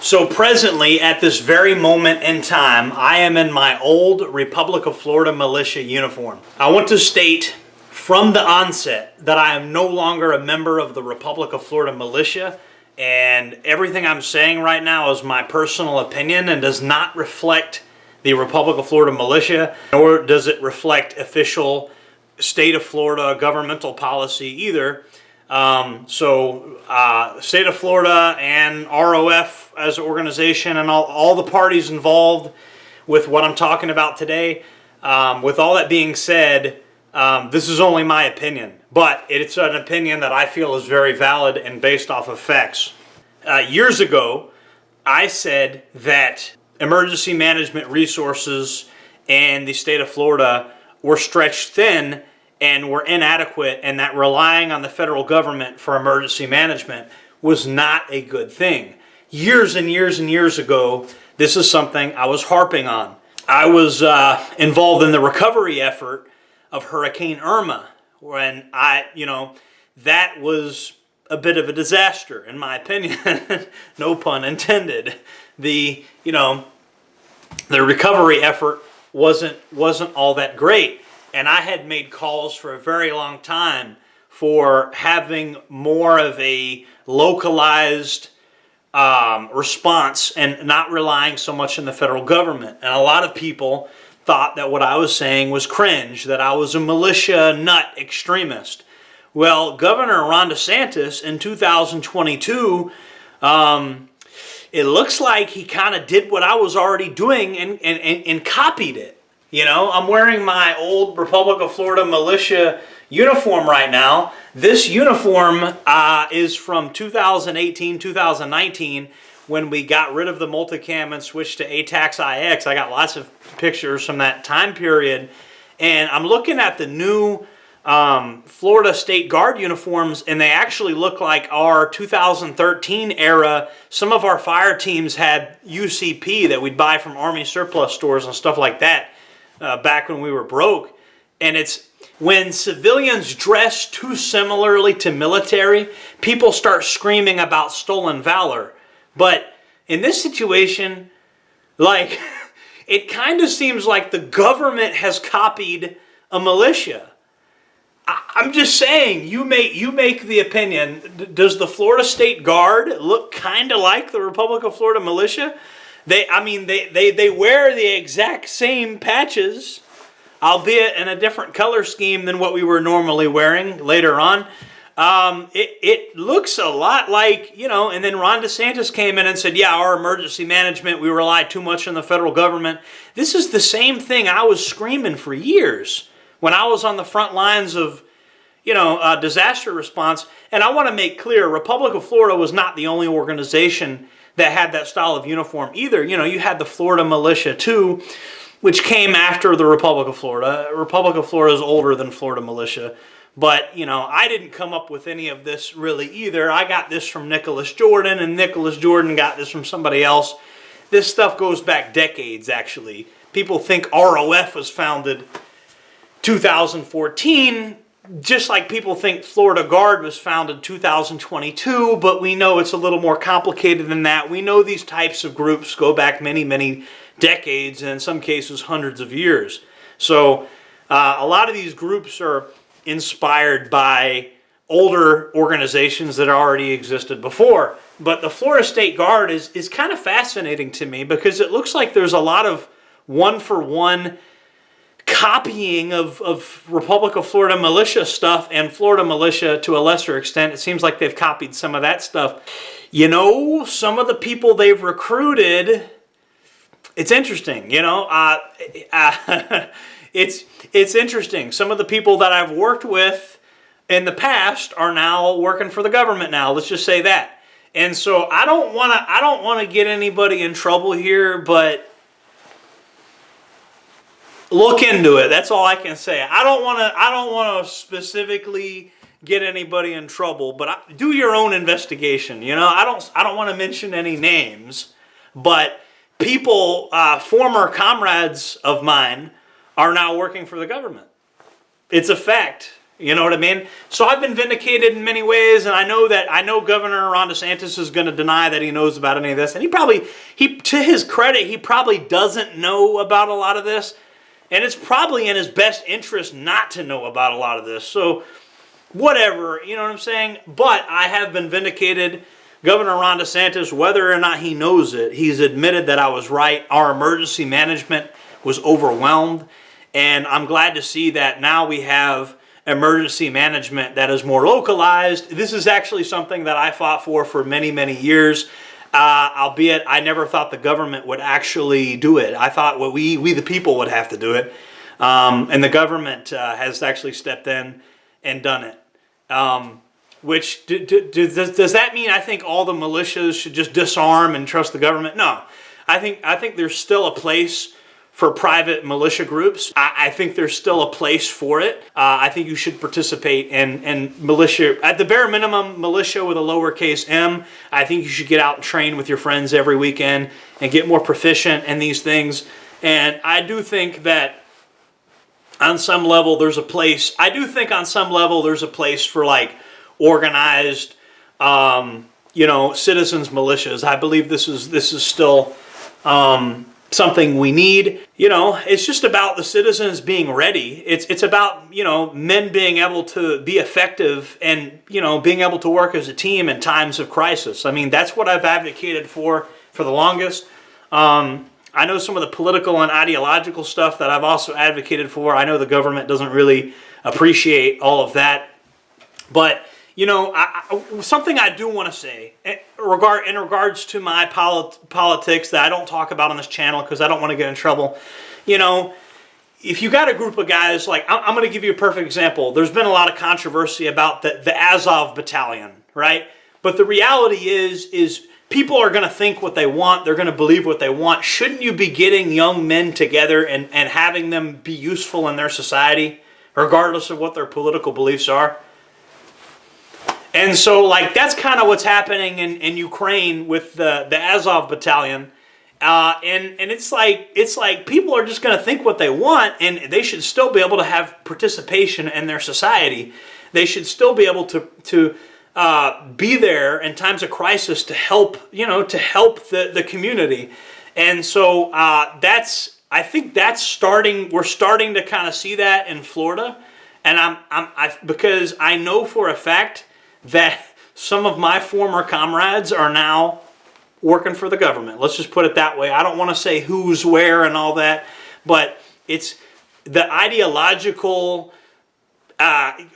So presently, at this very moment in time, I am in my old Republic of Florida militia uniform. I want to state from the onset that I am no longer a member of the Republic of Florida militia, and everything I'm saying right now is my personal opinion and does not reflect the Republic of Florida militia, nor does it reflect official state of Florida governmental policy either. State of Florida and ROF as an organization and all the parties involved with what I'm talking about today, with all that being said, this is only my opinion, but it's an opinion that I feel is very valid and based off of facts. Years ago, I said that emergency management resources in the state of Florida were stretched thin and were inadequate, and that relying on the federal government for emergency management was not a good thing. Years and years and years ago, this is something I was harping on. I was involved in the recovery effort of Hurricane Irma, when that was a bit of a disaster, in my opinion. No pun intended. The recovery effort wasn't all that great. And I had made calls for a very long time for having more of a localized response and not relying so much on the federal government. And a lot of people thought that what I was saying was cringe, that I was a militia nut extremist. Well, Governor Ron DeSantis in 2022, it looks like he kind of did what I was already doing and copied it. I'm wearing my old Republic of Florida militia uniform right now. This uniform is from 2018, 2019, when we got rid of the multicam and switched to ATAX IX. I got lots of pictures from that time period. And I'm looking at the new Florida State Guard uniforms, and they actually look like our 2013 era. Some of our fire teams had UCP that we'd buy from Army surplus stores and stuff like that. Back when we were broke. And it's when civilians dress too similarly to military, people start screaming about stolen valor. But in this situation, it kind of seems like the government has copied a militia. I'm just saying, you make the opinion. Does the Florida State Guard look kind of like the Republic of Florida militia? They wear the exact same patches, albeit in a different color scheme than what we were normally wearing later on. It looks a lot like, and then Ron DeSantis came in and said, yeah, our emergency management, we rely too much on the federal government. This is the same thing I was screaming for years when I was on the front lines of, disaster response. And I want to make clear, Republic of Florida was not the only organization that had that style of uniform either. You had the Florida Militia too, which came after the Republic of Florida. Republic of Florida is older than Florida Militia. But, I didn't come up with any of this really either. I got this from Nicholas Jordan, and Nicholas Jordan got this from somebody else. This stuff goes back decades, actually. People think ROF was founded 2014, just like people think Florida Guard was founded 2022, but we know it's a little more complicated than that. We know these types of groups go back many, many decades, and in some cases hundreds of years. So a lot of these groups are inspired by older organizations that already existed before. But the Florida State Guard is kind of fascinating to me, because it looks like there's a lot of one-for-one copying of Republic of Florida militia stuff and Florida militia to a lesser extent. It seems like they've copied some of that stuff. Some of the people they've recruited, it's interesting, it's interesting. Some of the people that I've worked with in the past are now working for the government now. Let's just say that. And so I don't want to get anybody in trouble here, but look into it. That's all I can say. I don't want to specifically get anybody in trouble, but do your own investigation. I don't want to mention any names, but people, former comrades of mine, are now working for the government. It's a fact. You know what I mean? So I've been vindicated in many ways, and I know Governor Ron DeSantis is going to deny that he knows about any of this, and to his credit, he probably doesn't know about a lot of this, and it's probably in his best interest not to know about a lot of this. So whatever, you know what I'm saying? But I have been vindicated. Governor Ron DeSantis, whether or not he knows it, he's admitted that I was right. Our emergency management was overwhelmed, and I'm glad to see that now we have emergency management that is more localized. This is actually something that I fought for many, many years, albeit I never thought the government would actually do it. I thought we the people would have to do it, and the government has actually stepped in and done it. Does that mean I think all the militias should just disarm and trust the government? No. I think there's still a place for private militia groups. I think there's still a place for it. I think you should participate in militia. At the bare minimum, militia with a lowercase m. I think you should get out and train with your friends every weekend and get more proficient in these things. And I do think that on some level there's a place. I do think on some level there's a place for like organized, citizens militias. I believe this is still something we need. It's just about the citizens being ready. It's about, men being able to be effective and, being able to work as a team in times of crisis. I mean, that's what I've advocated for the longest. I know some of the political and ideological stuff that I've also advocated for. I know the government doesn't really appreciate all of that. But, something I do want to say in regards to my politics that I don't talk about on this channel because I don't want to get in trouble. If you got a group of guys, like I'm going to give you a perfect example. There's been a lot of controversy about the Azov battalion, right? But the reality is people are going to think what they want. They're going to believe what they want. Shouldn't you be getting young men together and having them be useful in their society, regardless of what their political beliefs are? And so, that's kind of what's happening in Ukraine with the Azov battalion. And it's like people are just going to think what they want, and they should still be able to have participation in their society. They should still be able to be there in times of crisis to help, the community. And so I think that's starting. We're starting to kind of see that in Florida, and because I know for a fact that some of my former comrades are now working for the government. Let's just put it that way. I don't want to say who's where and all that, but it's the ideological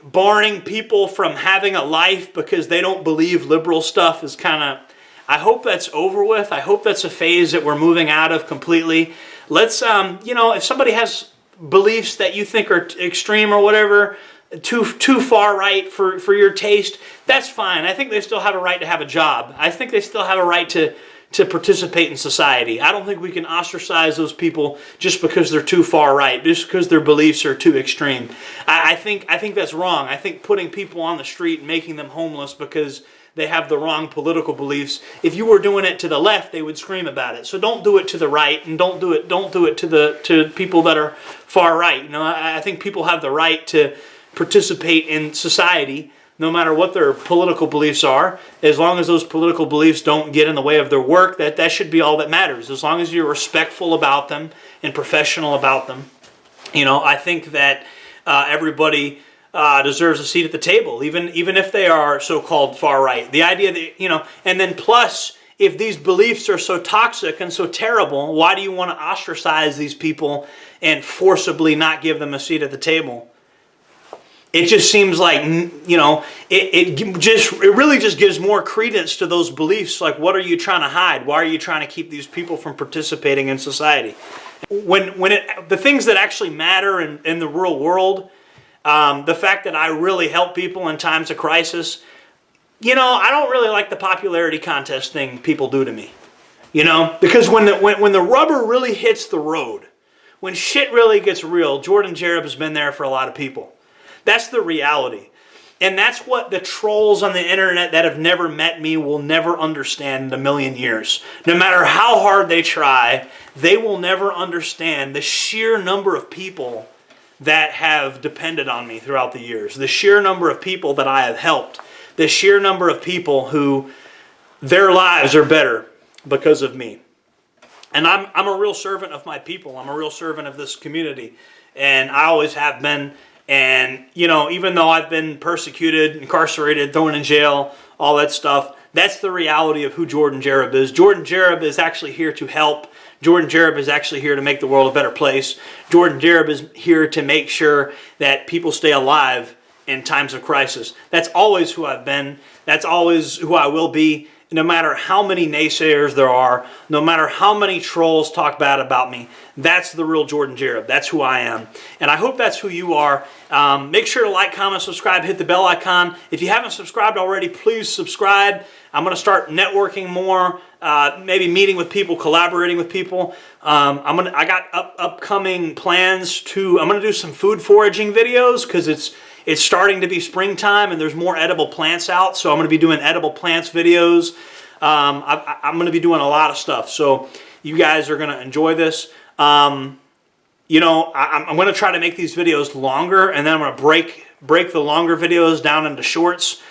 barring people from having a life because they don't believe liberal stuff is kind of, I hope that's over with. I hope that's a phase that we're moving out of completely. Let's, if somebody has beliefs that you think are extreme or whatever, too far right for your taste, that's fine. I think they still have a right to have a job. I think they still have a right to participate in society. I don't think we can ostracize those people just because they're too far right, just because their beliefs are too extreme. I think that's wrong. I think putting people on the street and making them homeless because they have the wrong political beliefs. If you were doing it to the left, they would scream about it. So don't do it to the right, and don't do it to people that are far right. I think people have the right to participate in society, no matter what their political beliefs are, as long as those political beliefs don't get in the way of their work. That should be all that matters, as long as you're respectful about them and professional about them. I think that everybody deserves a seat at the table, even if they are so-called far right. The idea that, and then plus, if these beliefs are so toxic and so terrible, why do you want to ostracize these people and forcibly not give them a seat at the table? It just seems like, it really just gives more credence to those beliefs. Like, what are you trying to hide? Why are you trying to keep these people from participating in society? The things that actually matter in the real world, the fact that I really help people in times of crisis, I don't really like the popularity contest thing people do to me. Because when the rubber really hits the road, when shit really gets real, Jordan Jereb has been there for a lot of people. That's the reality. And that's what the trolls on the internet that have never met me will never understand in a million years. No matter how hard they try, they will never understand the sheer number of people that have depended on me throughout the years. The sheer number of people that I have helped. The sheer number of people who their lives are better because of me. And I'm a real servant of my people. I'm a real servant of this community. And I always have been. And, you know, even though I've been persecuted, incarcerated, thrown in jail, all that stuff, that's the reality of who Jordan Jereb is. Jordan Jereb is actually here to help. Jordan Jereb is actually here to make the world a better place. Jordan Jereb is here to make sure that people stay alive in times of crisis. That's always who I've been. That's always who I will be. No matter how many naysayers there are, no matter how many trolls talk bad about me, that's the real Jordan Jereb. That's who I am. And I hope that's who you are. Make sure to like, comment, subscribe, hit the bell icon. If you haven't subscribed already, please subscribe. I'm going to start networking more, maybe meeting with people, collaborating with people. I got upcoming plans I'm going to do some food foraging videos because it's starting to be springtime and there's more edible plants out. So I'm going to be doing edible plants videos. I'm going to be doing a lot of stuff. So you guys are going to enjoy this. You know, I'm going to try to make these videos longer, and then I'm going to break the longer videos down into shorts.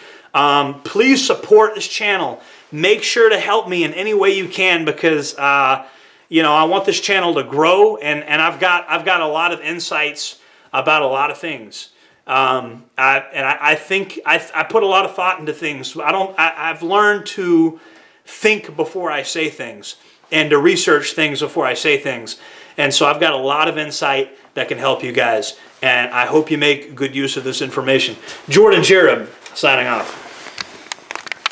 Please support this channel. Make sure to help me in any way you can because, you know, I want this channel to grow, and I've got a lot of insights about a lot of things. I think I put a lot of thought into things. I've learned to think before I say things and to research things before I say things. And so I've got a lot of insight that can help you guys. And I hope you make good use of this information. Jordan Jereb, signing off.